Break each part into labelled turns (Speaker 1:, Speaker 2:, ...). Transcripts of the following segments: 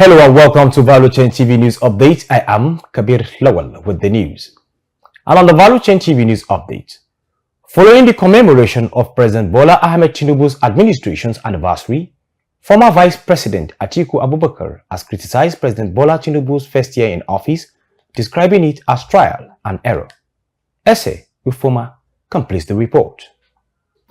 Speaker 1: Hello and welcome to Value Chain TV News Update. I am Kabir Lawal with the news. And on the Value Chain TV News Update, following the commemoration of President Bola Ahmed Tinubu's administration's anniversary, former Vice President Atiku Abubakar has criticized President Bola Tinubu's first year in office, describing it as trial and error. Essay Ufoma completes the report.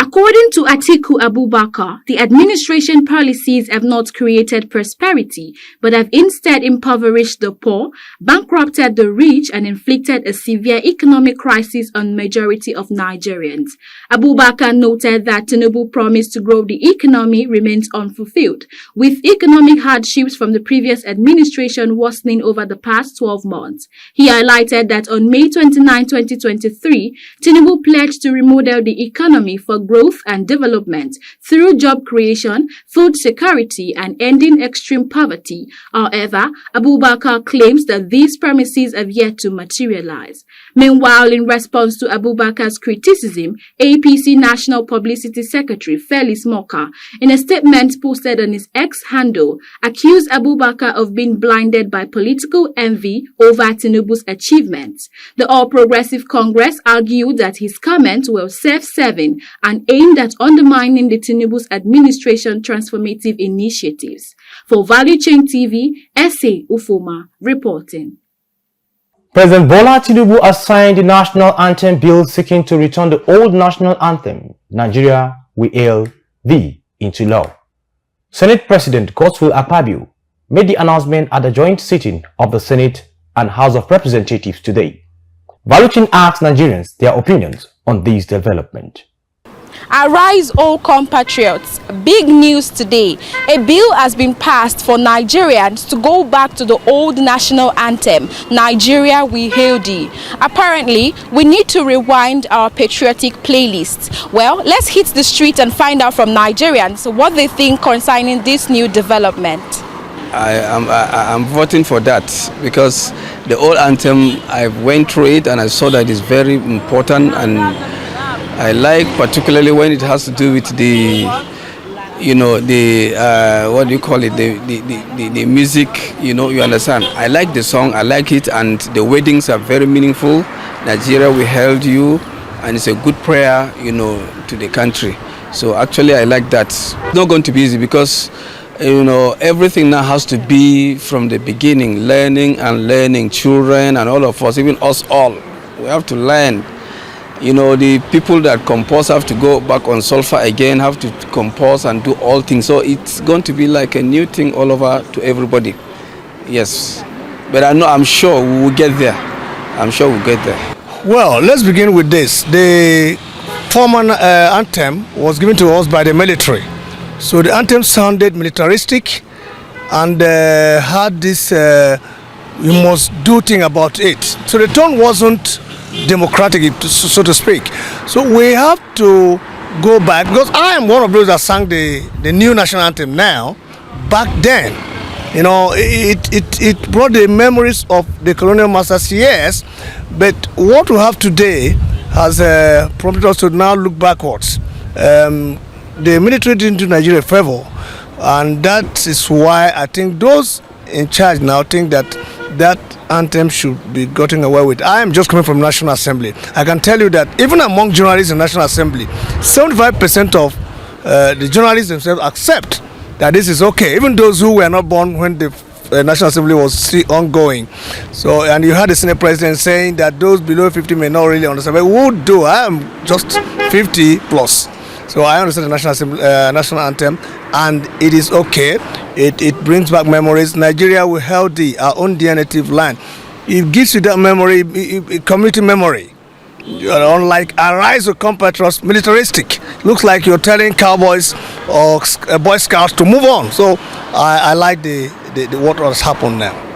Speaker 2: According to Atiku Abubakar, the administration policies have not created prosperity, but have instead impoverished the poor, bankrupted the rich, and inflicted a severe economic crisis on majority of Nigerians. Abubakar noted that Tinubu's promise to grow the economy remains unfulfilled, with economic hardships from the previous administration worsening over the past 12 months. He highlighted that on May 29, 2023, Tinubu pledged to remodel the economy for growth and development through job creation, food security, and ending extreme poverty. However, Abubakar claims that these promises have yet to materialize. Meanwhile, in response to Abubakar's criticism, APC National Publicity Secretary Felix Moka, in a statement posted on his X handle, accused Abubakar of being blinded by political envy over Tinubu's achievements. The All Progressive Congress argued that his comments were self-serving and aimed at undermining the Tinubu's administration transformative initiatives. For Value Chain TV, Essay Ufoma reporting.
Speaker 1: President Bola Tinubu has signed the national anthem bill seeking to return the old national anthem, Nigeria We Hail Thee, into law. Senate President Godswill Akpabio made the announcement at the joint sitting of the Senate and House of Representatives today. Value Chain asked Nigerians their opinions on this development.
Speaker 3: Arise, all compatriots. Big news today. A bill has been passed for Nigerians to go back to the old national anthem, Nigeria We Hail Thee. Apparently, we need to rewind our patriotic playlist. Well, let's hit the street and find out from Nigerians what they think concerning this new development.
Speaker 4: I'm voting for that because the old anthem, I went through it and I saw that it's very important, and I like particularly when it has to do with the, what do you call it, the music, you understand. I like the song, I like it, and the weddings are very meaningful. Nigeria, we held you, and it's a good prayer, to the country. So actually I like that. It's not going to be easy because, everything now has to be from the beginning, learning, children and all of us, even us all. We have to learn. The people that compose have to go back on sulfur again, have to compose and do all things. So it's going to be like a new thing all over to everybody. Yes. But I'm sure we will get there.
Speaker 5: Well, let's begin with this. The former anthem was given to us by the military. So the anthem sounded militaristic and had this, you must do thing about it. So the tone wasn't democratic, so to speak. So we have to go back, because I am one of those that sang the new national anthem now. Back then, it brought the memories of the colonial masters, yes, but what we have today has prompted us to now look backwards. The military didn't do Nigeria a favor, and that is why I think those in charge now think that anthem should be gotten away with. I am just coming from National Assembly. I can tell you that even among journalists in National Assembly, 75% of the journalists themselves accept that this is okay, even those who were not born when the National Assembly was still ongoing. So, and you had the Senate President saying that those below 50 may not really understand, but would do. I am just 50 plus. So I understand the National Assembly, national anthem, and it is okay. It brings back memories. Nigeria We Hail Thee, our own dear native land. It gives you that memory, community memory. Unlike Arise, O compatriots, militaristic. Looks like you're telling cowboys or Boy Scouts to move on. So I like the what has happened now.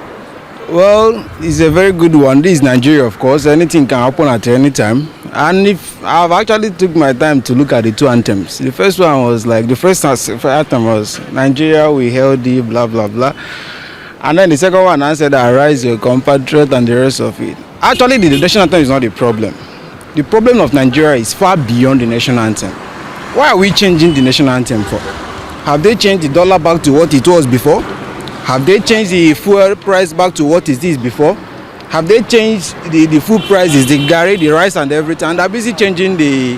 Speaker 6: Well, it's a very good one. This is Nigeria, of course. Anything can happen at any time. And if I've actually took my time to look at the two anthems. The first one was like, the first anthem was Nigeria We Hail Thee, blah, blah, blah. And then the second one answered Arise, Your Compatriot, and the rest of it. Actually, the national anthem is not the problem. The problem of Nigeria is far beyond the national anthem. Why are we changing the national anthem for? Have they changed the dollar back to what it was before? Have they changed the fuel price back to what it is before? Have they changed the food prices, the garri, the rice and everything? And they're busy changing the,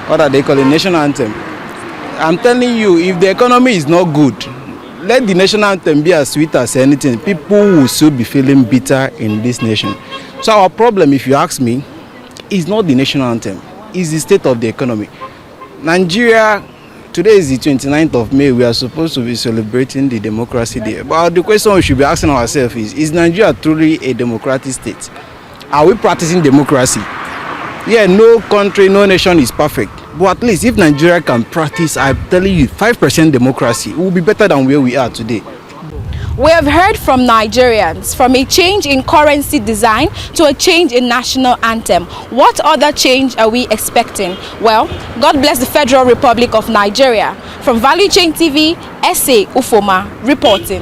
Speaker 6: what are they calling, national anthem. I'm telling you, if the economy is not good, let the national anthem be as sweet as anything. People will still be feeling bitter in this nation. So our problem, if you ask me, is not the national anthem. It's the state of the economy. Nigeria, today is the 29th of May. We are supposed to be celebrating the Democracy Day. But the question we should be asking ourselves is Nigeria truly a democratic state? Are we practicing democracy? Yeah, no country, no nation is perfect. But at least if Nigeria can practice, I'm telling you, 5% democracy, it will be better than where we are today.
Speaker 3: We have heard from Nigerians, from a change in currency design to a change in national anthem. What other change are we expecting? Well, God bless the Federal Republic of Nigeria. From Value Chain TV, S.A. Ufoma reporting.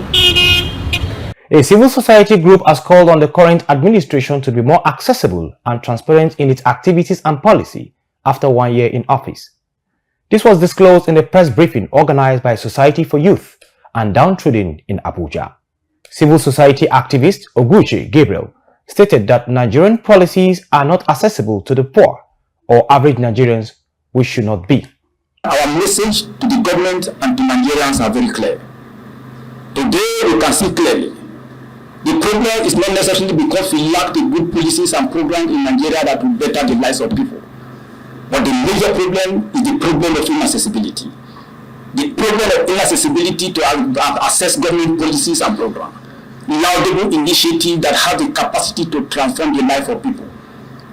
Speaker 1: A civil society group has called on the current administration to be more accessible and transparent in its activities and policy after 1 year in office. This was disclosed in a press briefing organized by Society for Youth and Downtrodden in Abuja. Civil society activist Oguchi Gabriel stated that Nigerian policies are not accessible to the poor or average Nigerians, which should not be.
Speaker 7: Our message to the government and to Nigerians are very clear. Today we can see clearly the problem is not necessarily because we lack the good policies and programs in Nigeria that will better the lives of people. But the major problem is the problem of inaccessibility. The problem of inaccessibility to access government policies and programs. Laudable initiatives that have the capacity to transform the life of people.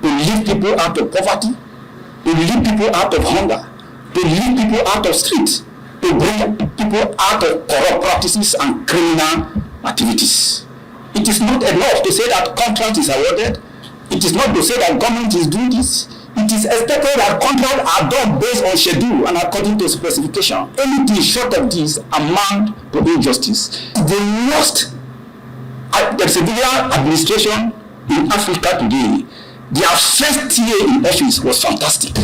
Speaker 7: To lift people out of poverty, to lift people out of hunger, to lift people out of streets, to bring people out of corrupt practices and criminal activities. It is not enough to say that contract is awarded. It is not to say that government is doing this. It is expected that contracts are done based on schedule and according to specification. Anything short of this amount to injustice. The worst the civilian administration in Africa today, their first year in office was fantastic.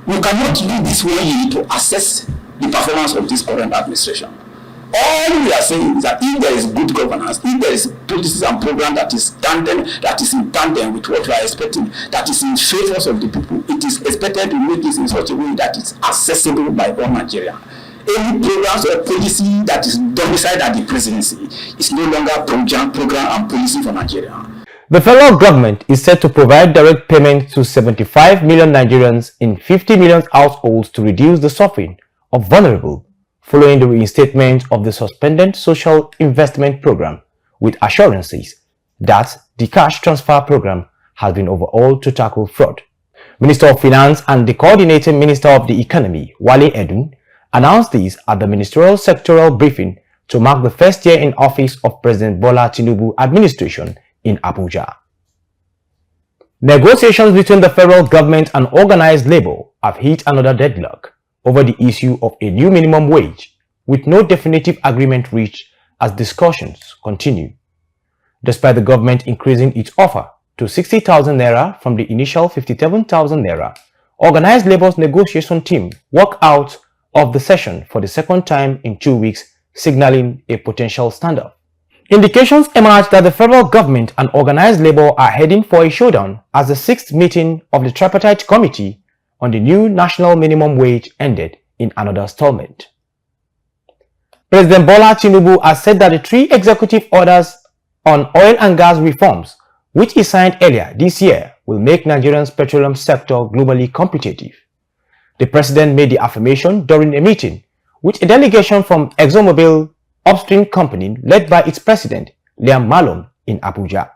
Speaker 7: We cannot use this 1 year to assess the performance of this current administration. All we are saying is that if there is good governance, if there is policies and program that is in tandem with what we are expecting, that is in favor of the people, it is expected to make this in such a way that it's accessible by all Nigeria. Any programs or policy that is domiciled at the presidency is no longer program and policy for Nigeria.
Speaker 1: The federal government is set to provide direct payment to 75 million Nigerians in 50 million households to reduce the suffering of vulnerable following the reinstatement of the suspended social investment program, with assurances that the cash transfer program has been overhauled to tackle fraud. Minister of Finance and the Coordinating Minister of the Economy, Wale Edun, announced this at the ministerial sectoral briefing to mark the first year in office of President Bola Tinubu administration in Abuja. Negotiations between the federal government and organized labor have hit another deadlock over the issue of a new minimum wage, with no definitive agreement reached as discussions continue. Despite the government increasing its offer to 60,000 naira from the initial 57,000 naira, organized labor's negotiation team walked out of the session for the second time in 2 weeks, signaling a potential standoff. Indications emerged that the federal government and organized labor are heading for a showdown as the 6th meeting of the tripartite committee on the new national minimum wage ended in another stalemate. President Bola Tinubu has said that the 3 executive orders on oil and gas reforms, which he signed earlier this year, will make Nigeria's petroleum sector globally competitive. The president made the affirmation during a meeting with a delegation from ExxonMobil upstream company led by its president, Liam Malone, in Abuja.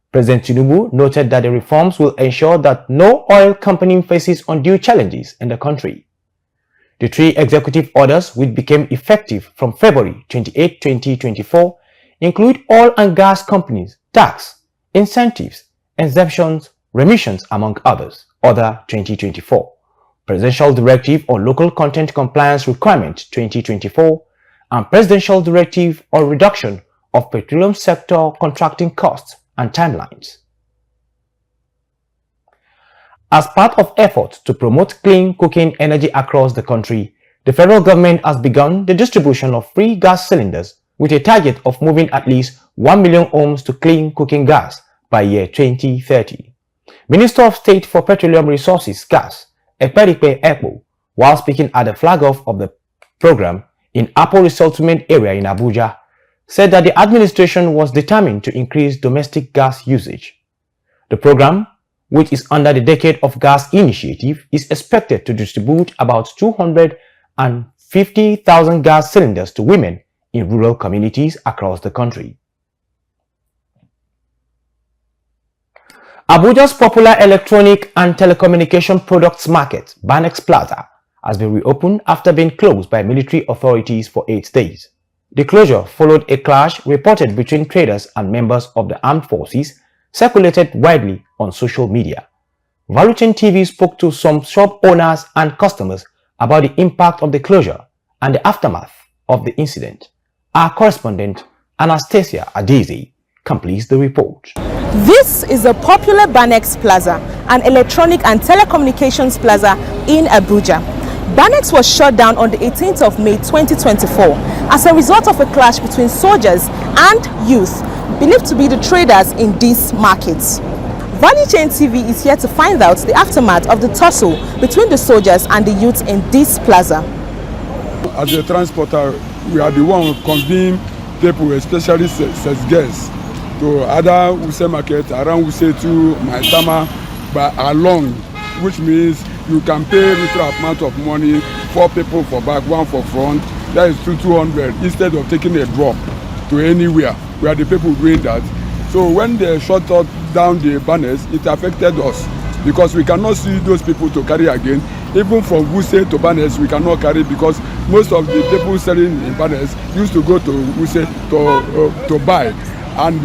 Speaker 1: President Tinubu noted that the reforms will ensure that no oil company faces undue challenges in the country. The 3 executive orders, which became effective from February 28, 2024, include oil and gas companies, tax, incentives, exemptions, remissions, among others, Order 2024, Presidential Directive on Local Content Compliance Requirement 2024, and Presidential Directive on Reduction of Petroleum Sector Contracting Costs and Timelines. As part of efforts to promote clean cooking energy across the country, the federal government has begun the distribution of free gas cylinders with a target of moving at least 1 million homes to clean cooking gas by year 2030. Minister of State for Petroleum Resources, Gas, Ekperipe Ekpo, while speaking at the flag-off of the program in Apple Resettlement Area in Abuja, said that the administration was determined to increase domestic gas usage. The program, which is under the Decade of Gas initiative, is expected to distribute about 250,000 gas cylinders to women in rural communities across the country. Abuja's popular electronic and telecommunication products market, Banex Plaza, has been reopened after being closed by military authorities for 8 days. The closure followed a clash reported between traders and members of the armed forces, circulated widely on social media. Valuchain TV spoke to some shop owners and customers about the impact of the closure and the aftermath of the incident. Our correspondent, Anastasia Adeze, completes the report.
Speaker 3: This is the popular Banex Plaza, an electronic and telecommunications plaza in Abuja. Banex was shut down on the 18th of May 2024 as a result of a clash between soldiers and youth believed to be the traders in these markets. Valuchain TV is here to find out the aftermath of the tussle between the soldiers and the youth in this plaza.
Speaker 8: As a transporter, we are the one who convene people, especially sex girls, to other Wuse market around Wuse to Maitama by along, which means you can pay little amount of money, 4 people for back, 1 for front. That is 200 instead of taking a drop to anywhere. We are the people doing that. So when they shut down the banners, it affected us because we cannot see those people to carry again. Even from Wuse to banners, we cannot carry because most of the people selling in banners used to go to Wuse to buy, and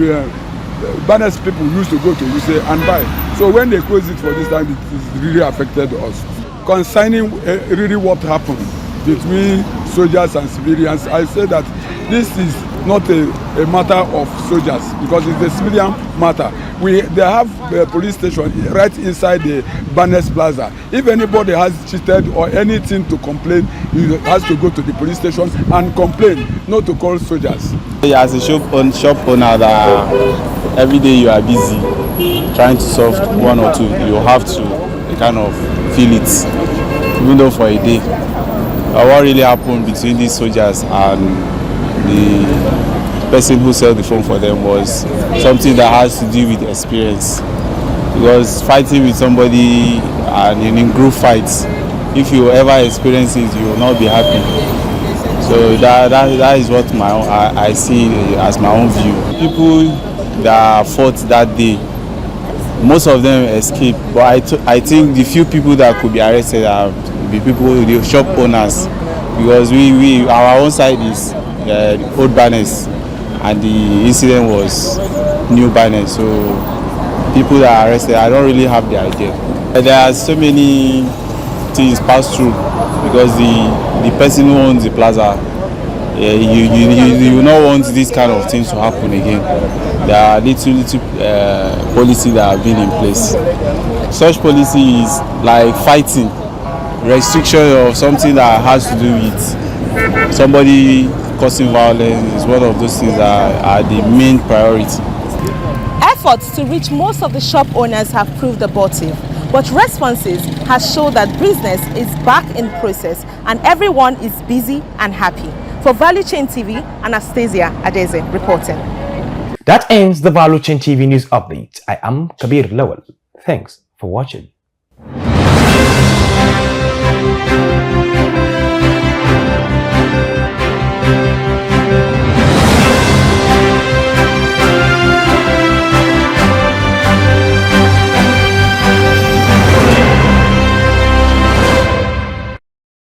Speaker 8: banners people used to go to Wuse and buy. So when they close it for this time, it really affected us. Concerning really what happened between soldiers and civilians, I say that this is not a matter of soldiers because it's a civilian matter. They have a police station right inside the Banex Plaza. If anybody has cheated or anything to complain, he has to go to the police station and complain, not to call soldiers.
Speaker 6: As a shop owner, that every day you are busy trying to solve 1 or 2, you have to kind of feel it, even though for a day. What really happened between these soldiers and the person who sold the phone for them was something that has to do with experience. Because fighting with somebody and in group fights, if you ever experience it, you will not be happy. So that is what I see as my own view. People that fought that day, most of them escaped, but I think the few people that could be arrested are the people, the shop owners, because our own side is old Banex and the incident was new Banex, so people that are arrested, I don't really have the idea. There are so many things passed through because the person who owns the plaza, you will not want this kind of things to happen again. There are little policies that have been in place. Such policy is like fighting, restriction of something that has to do with somebody causing violence is one of those things that are the main priority.
Speaker 3: Efforts to reach most of the shop owners have proved abortive, but responses have shown that business is back in process and everyone is busy and happy. For Valuchain TV, Anastasia Adeze reporting.
Speaker 1: That ends the Valuchain TV news update. I am Kabir Lawal. Thanks for watching.